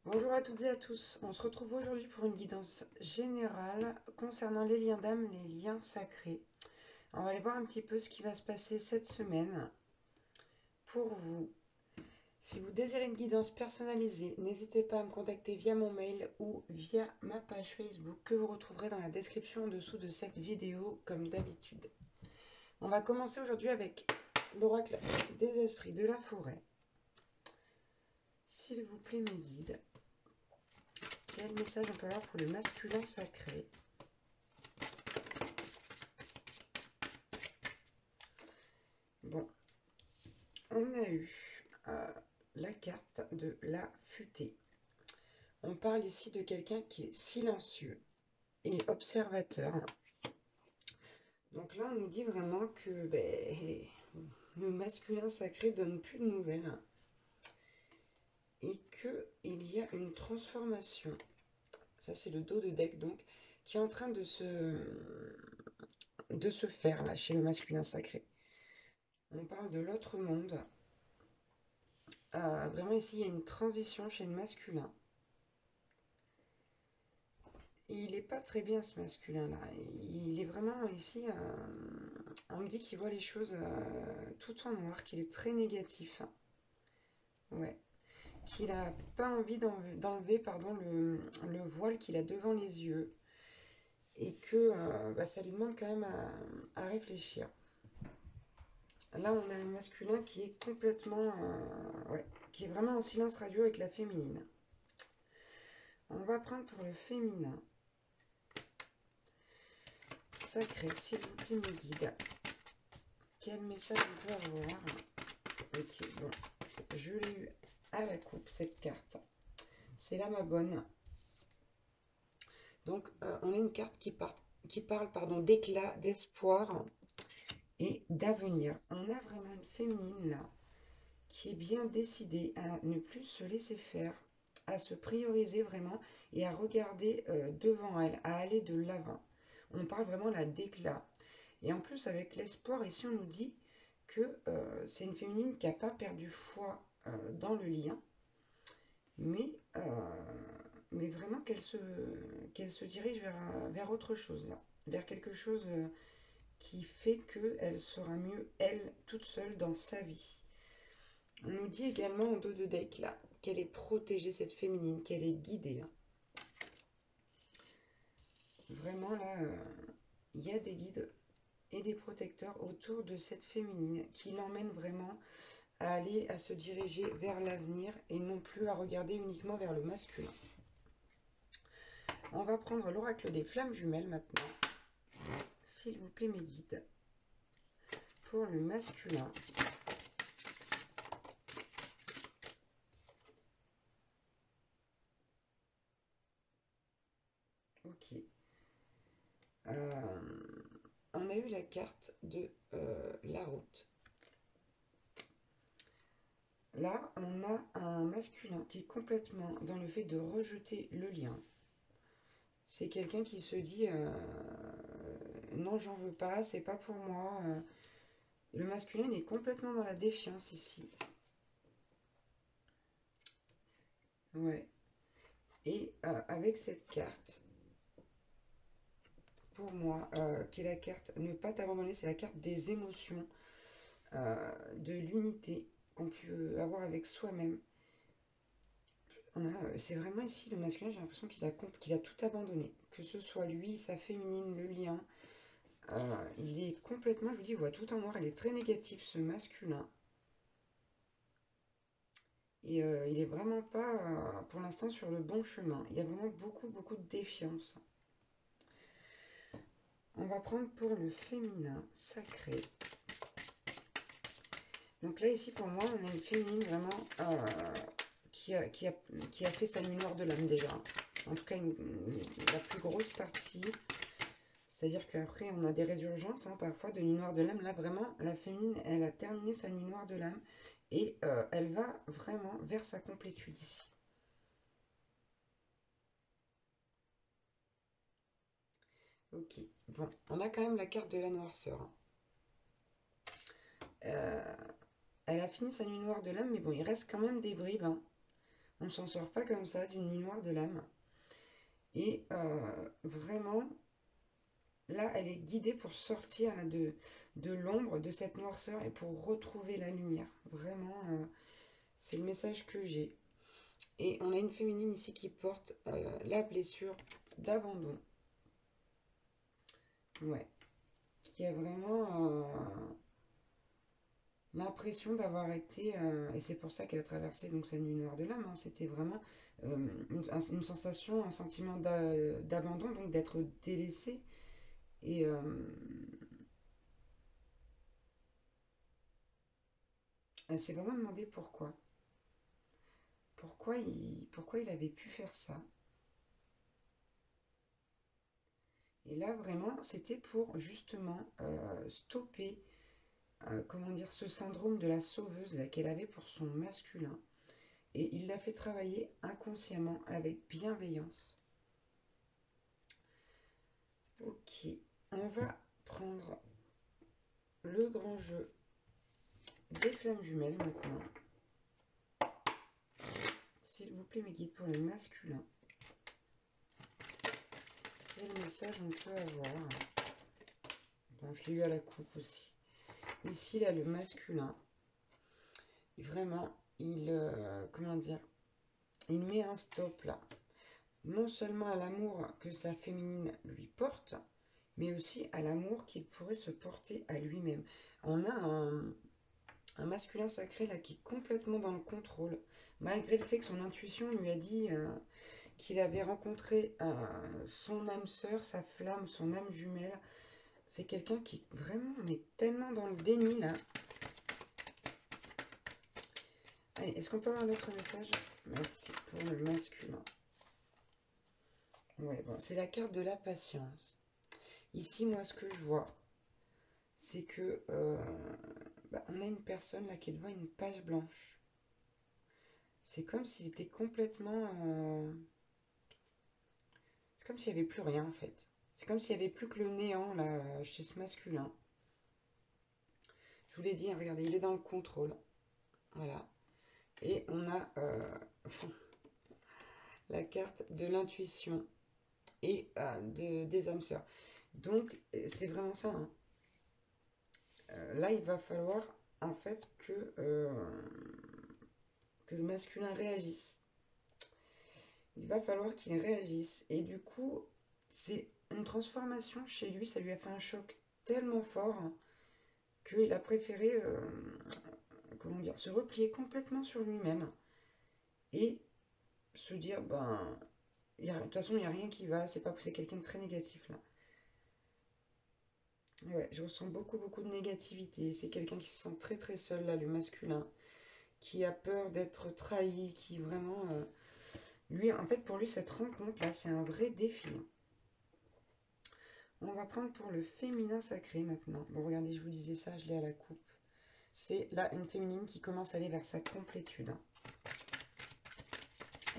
Bonjour à toutes et à tous, on se retrouve aujourd'hui pour une guidance générale concernant les liens d'âme, les liens sacrés. On va aller voir un petit peu ce qui va se passer cette semaine pour vous. Si vous désirez une guidance personnalisée, n'hésitez pas à me contacter via mon mail ou via ma page Facebook que vous retrouverez dans la description en dessous de cette vidéo comme d'habitude. On va commencer aujourd'hui avec l'oracle des esprits de la forêt. S'il vous plaît mes guides, quel message on peut avoir pour le masculin sacré? Bon, on a eu la carte de la futée. On parle ici de quelqu'un qui est silencieux et observateur. Donc là, on nous dit vraiment que le masculin sacré donne plus de nouvelles et qu'il y a une transformation. Ça, c'est le dos de deck, donc, qui est en train de se faire là chez le masculin sacré. On parle de l'autre monde. Vraiment, ici, il y a une transition chez le masculin. Il n'est pas très bien ce masculin-là. Il est vraiment ici, on me dit qu'il voit les choses tout en noir, qu'il est très négatif. Ouais. Qu'il n'a pas envie d'enlever le voile qu'il a devant les yeux. Et que ça lui demande quand même à réfléchir. Là, on a un masculin qui est complètement, qui est vraiment en silence radio avec la féminine. On va prendre pour le féminin. Sacré, s'il vous plaît, mes guides. Quel message on peut avoir? Ok, bon, je l'ai eu à la coupe, cette carte. C'est là ma bonne. Donc, on a une carte qui parle d'éclat, d'espoir et d'avenir. On a vraiment une féminine là qui est bien décidée à ne plus se laisser faire, à se prioriser vraiment et à regarder devant elle, à aller de l'avant. On parle vraiment là d'éclat. Et en plus, avec l'espoir, ici, on nous dit que c'est une féminine qui n'a pas perdu foi dans le lien, mais vraiment qu'elle se dirige vers autre chose, là, vers quelque chose qui fait qu'elle sera mieux, elle, toute seule dans sa vie. On nous dit également en dos de deck, là, qu'elle est protégée, cette féminine, qu'elle est guidée. Hein. Vraiment, là, il y a des guides et des protecteurs autour de cette féminine qui l'emmènent vraiment à se diriger vers l'avenir et non plus à regarder uniquement vers le masculin. On va prendre l'oracle des flammes jumelles maintenant. S'il vous plaît, mes guides. Pour le masculin. Ok. On a eu la carte de la route. Là, on a un masculin qui est complètement dans le fait de rejeter le lien. C'est quelqu'un qui se dit non, j'en veux pas, c'est pas pour moi. Le masculin est complètement dans la défiance ici. Ouais. Et avec cette carte, pour moi, qui est la carte ne pas t'abandonner, c'est la carte des émotions, de l'unité qu'on peut avoir avec soi-même. C'est vraiment ici le masculin, j'ai l'impression qu'il a tout abandonné. Que ce soit lui, sa féminine, le lien. Il est complètement, je vous dis, il voit tout en noir. Il est très négatif, ce masculin. Et il est vraiment pas, pour l'instant, sur le bon chemin. Il y a vraiment beaucoup, beaucoup de défiance. On va prendre pour le féminin sacré. Donc là, ici, pour moi, on a une féminine vraiment qui a fait sa nuit noire de l'âme déjà. En tout cas, la plus grosse partie. C'est-à-dire qu'après, on a des résurgences, hein, parfois, de nuit noire de l'âme. Là, vraiment, la féminine, elle a terminé sa nuit noire de l'âme. Et elle va vraiment vers sa complétude ici. Ok, bon, on a quand même la carte de la noirceur. Hein. Elle a fini sa nuit noire de l'âme, mais bon, il reste quand même des bribes. Hein. On ne s'en sort pas comme ça d'une nuit noire de l'âme. Et vraiment, là, elle est guidée pour sortir là, de l'ombre, de cette noirceur et pour retrouver la lumière. Vraiment, c'est le message que j'ai. Et on a une féminine ici qui porte la blessure d'abandon. Ouais. Qui a vraiment l'impression d'avoir été, et c'est pour ça qu'elle a traversé donc sa nuit noire de l'âme, hein, c'était vraiment une sensation, un sentiment d'abandon, donc d'être délaissée. Et elle s'est vraiment demandé pourquoi. Pourquoi il avait pu faire ça. Et là, vraiment, c'était pour justement stopper, comment dire, ce syndrome de la sauveuse là qu'elle avait pour son masculin. Et il l'a fait travailler inconsciemment, avec bienveillance. Ok, on va prendre le grand jeu des flammes jumelles maintenant. S'il vous plaît, mes guides pour le masculin. Quel message on peut avoir? Bon, je l'ai eu à la coupe aussi. Ici, là, le masculin, vraiment, comment dire, il met un stop là. Non seulement à l'amour que sa féminine lui porte, mais aussi à l'amour qu'il pourrait se porter à lui-même. On a un masculin sacré là qui est complètement dans le contrôle, malgré le fait que son intuition lui a dit qu'il avait rencontré son âme sœur, sa flamme, son âme jumelle. C'est quelqu'un qui vraiment est tellement dans le déni là. Allez, est-ce qu'on peut avoir un autre message? Merci pour le masculin. Ouais, bon, c'est la carte de la patience. Ici, moi, ce que je vois, c'est que on a une personne là qui est devant une page blanche. C'est comme s'il était complètement... c'est comme s'il n'y avait plus rien en fait. C'est comme s'il n'y avait plus que le néant là chez ce masculin. Je vous l'ai dit, hein, regardez, il est dans le contrôle. Voilà. Et on a la carte de l'intuition et des âmes sœurs. Donc, c'est vraiment ça. Hein. Là, il va falloir en fait que le masculin réagisse. Il va falloir qu'il réagisse. Et du coup, c'est une transformation chez lui. Ça lui a fait un choc tellement fort hein, qu'il a préféré comment dire, se replier complètement sur lui-même et se dire, ben, de toute façon, il n'y a rien qui va. C'est quelqu'un de très négatif là. Ouais, je ressens beaucoup, beaucoup de négativité. C'est quelqu'un qui se sent très, très seul là, le masculin, qui a peur d'être trahi, qui vraiment... lui, en fait, pour lui, cette rencontre là, c'est un vrai défi. On va prendre pour le féminin sacré maintenant. Bon, regardez, je vous disais ça, je l'ai à la coupe. C'est là une féminine qui commence à aller vers sa complétude.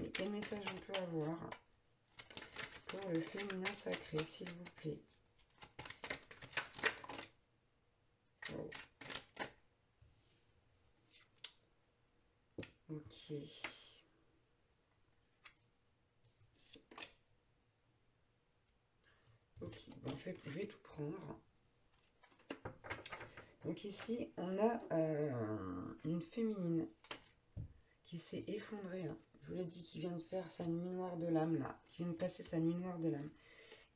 Et quel message on peut avoir pour le féminin sacré, s'il vous plaît? Oh. Ok. Ok, bon, je vais tout prendre. Donc ici, on a une féminine qui s'est effondrée. Hein. Je vous l'ai dit, qui vient de faire sa nuit noire de l'âme, là. Qui vient de passer sa nuit noire de l'âme.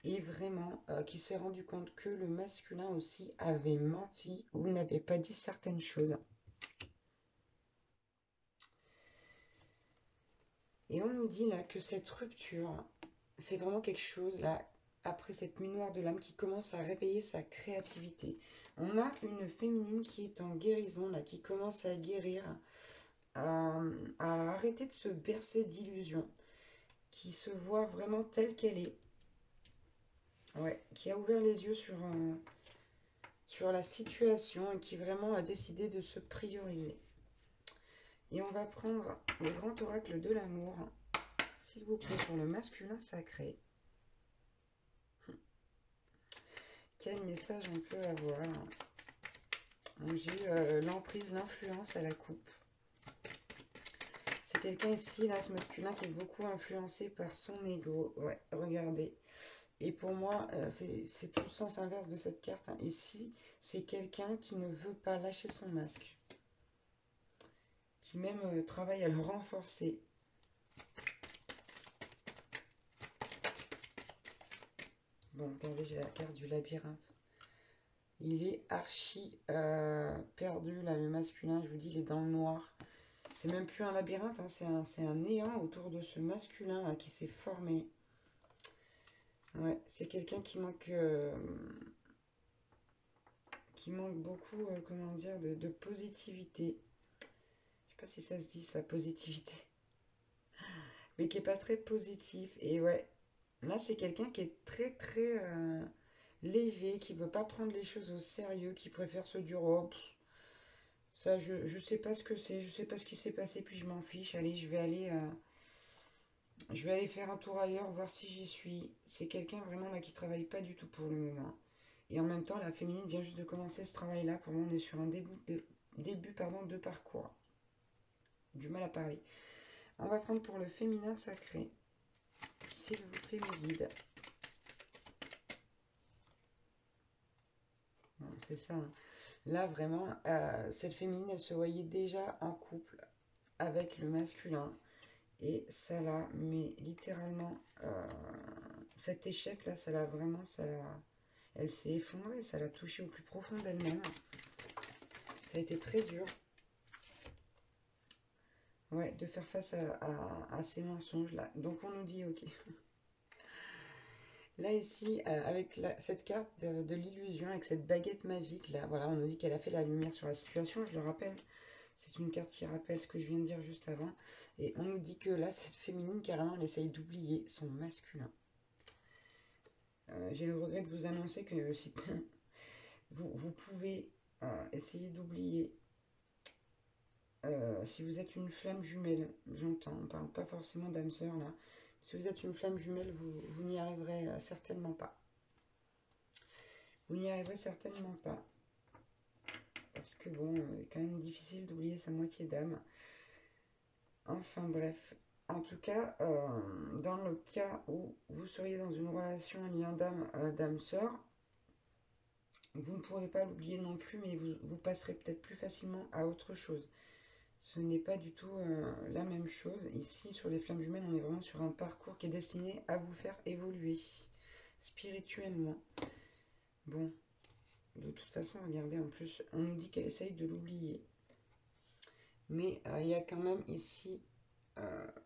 Et vraiment, qui s'est rendu compte que le masculin aussi avait menti ou n'avait pas dit certaines choses. Et on nous dit là que cette rupture, c'est vraiment quelque chose là, après cette nuit noire de l'âme, qui commence à réveiller sa créativité. On a une féminine qui est en guérison là, qui commence à guérir, à arrêter de se bercer d'illusions, qui se voit vraiment telle qu'elle est. Ouais, qui a ouvert les yeux sur la situation et qui vraiment a décidé de se prioriser. Et on va prendre le grand oracle de l'amour, s'il vous plaît, pour le masculin sacré. Quel message on peut avoir? J'ai eu l'emprise, l'influence à la coupe. C'est quelqu'un ici, là, ce masculin qui est beaucoup influencé par son ego. Ouais, regardez. Et pour moi, c'est tout le sens inverse de cette carte, hein. Ici, c'est quelqu'un qui ne veut pas lâcher son masque, qui même travaille à le renforcer. Bon, regardez, j'ai la carte du labyrinthe. Il est archi perdu, là, le masculin. Je vous dis, il est dans le noir. C'est même plus un labyrinthe, hein, c'est un néant autour de ce masculin, là, qui s'est formé. Ouais, c'est quelqu'un qui manque beaucoup, comment dire, de positivité. Je sais pas si ça se dit, ça, positivité. Mais qui est pas très positif. Et ouais, là, c'est quelqu'un qui est très léger, qui veut pas prendre les choses au sérieux, qui préfère se dire, oh, pff, ça, je sais pas ce que c'est, je sais pas ce qui s'est passé, puis je m'en fiche. Allez, je vais aller faire un tour ailleurs, voir si j'y suis. C'est quelqu'un vraiment là qui travaille pas du tout pour le moment. Et en même temps, la féminine vient juste de commencer ce travail-là. Pour moi, on est sur un début pardon, de parcours. Du mal à parler. On va prendre pour le féminin sacré. S'il vous plaît, mes guides. Bon, c'est ça, hein. Là, vraiment, cette féminine, elle se voyait déjà en couple avec le masculin. Et ça l'a, mais littéralement, cet échec-là, ça l'a vraiment, elle s'est effondrée, ça l'a touchée au plus profond d'elle-même. Ça a été très dur, ouais, de faire face à ces mensonges-là. Donc on nous dit, ok. Là ici, avec cette carte de l'illusion, avec cette baguette magique, là, voilà, on nous dit qu'elle a fait la lumière sur la situation, je le rappelle. C'est une carte qui rappelle ce que je viens de dire juste avant. Et on nous dit que là, cette féminine, carrément, elle essaye d'oublier son masculin. J'ai le regret de vous annoncer que si vous pouvez essayer d'oublier. Si vous êtes une flamme jumelle, j'entends, on ne parle pas forcément d'âme sœur là. Si vous êtes une flamme jumelle, vous n'y arriverez certainement pas. Vous n'y arriverez certainement pas. Parce que bon, c'est quand même difficile d'oublier sa moitié d'âme. Enfin bref. En tout cas, dans le cas où vous seriez dans une relation, un lien d'âme, d'âme sœur, vous ne pourrez pas l'oublier non plus, mais vous passerez peut-être plus facilement à autre chose. Ce n'est pas du tout la même chose. Ici, sur les flammes jumelles, on est vraiment sur un parcours qui est destiné à vous faire évoluer spirituellement. Bon, de toute façon, regardez, en plus, on nous dit qu'elle essaye de l'oublier. Mais il y a quand même ici,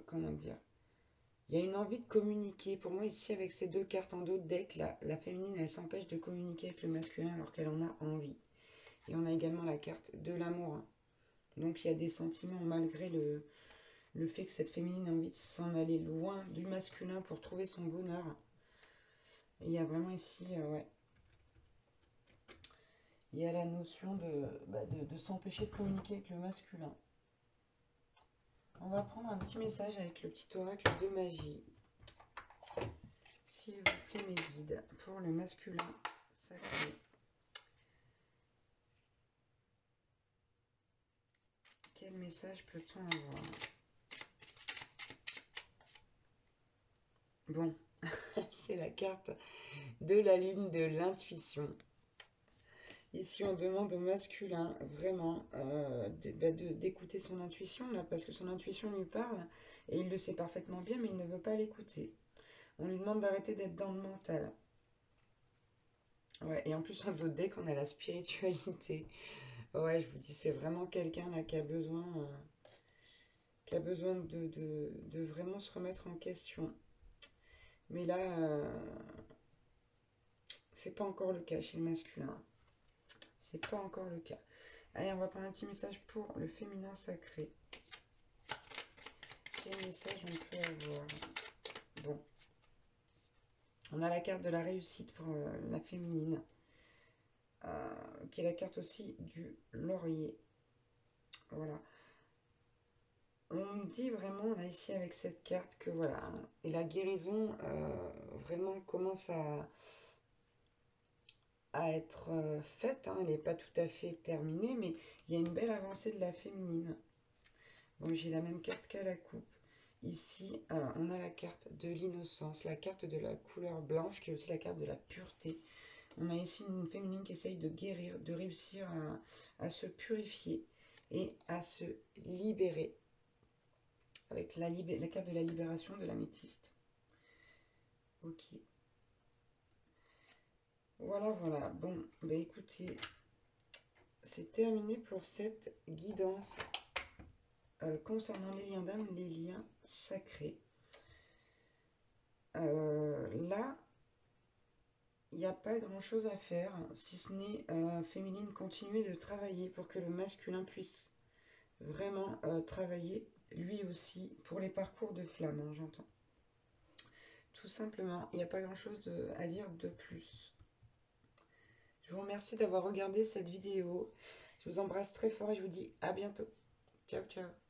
comment dire, il y a une envie de communiquer. Pour moi, ici, avec ces deux cartes en dos de deck, la féminine, elle s'empêche de communiquer avec le masculin alors qu'elle en a envie. Et on a également la carte de l'amour, hein. Donc il y a des sentiments malgré le fait que cette féminine a envie de s'en aller loin du masculin pour trouver son bonheur. Et il y a vraiment ici, ouais, il y a la notion de s'empêcher de communiquer avec le masculin. On va prendre un petit message avec le petit oracle de magie. S'il vous plaît, mes guides, pour le masculin sacré. Quel message peut-on avoir? Bon, c'est la carte de la lune de l'intuition. Ici, on demande au masculin vraiment d'écouter son intuition, là, parce que son intuition lui parle, et il le sait parfaitement bien, mais il ne veut pas l'écouter. On lui demande d'arrêter d'être dans le mental. Ouais, et en plus, on d'autres decks, on a la spiritualité. Ouais, je vous dis, c'est vraiment quelqu'un là qui a besoin de vraiment se remettre en question. Mais là, c'est pas encore le cas chez le masculin. C'est pas encore le cas. Allez, on va prendre un petit message pour le féminin sacré. Quel message on peut avoir? Bon. On a la carte de la réussite pour la féminine. Qui est la carte aussi du laurier. Voilà. On me dit vraiment là ici avec cette carte que voilà. Et la guérison vraiment commence à être faite, hein. Elle n'est pas tout à fait terminée, mais il y a une belle avancée de la féminine. Bon, j'ai la même carte qu'à la coupe. Ici, on a la carte de l'innocence, la carte de la couleur blanche, qui est aussi la carte de la pureté. On a ici une féminine qui essaye de guérir, de réussir à se purifier et à se libérer, avec la carte de la libération de l'améthyste. Ok. Voilà, voilà. Bon, bah écoutez, c'est terminé pour cette guidance concernant les liens d'âme, les liens sacrés. Là, il n'y a pas grand-chose à faire, si ce n'est féminine, continuer de travailler pour que le masculin puisse vraiment travailler lui aussi pour les parcours de flamme, hein, j'entends. Tout simplement, il n'y a pas grand-chose à dire de plus. Je vous remercie d'avoir regardé cette vidéo. Je vous embrasse très fort et je vous dis à bientôt. Ciao, ciao.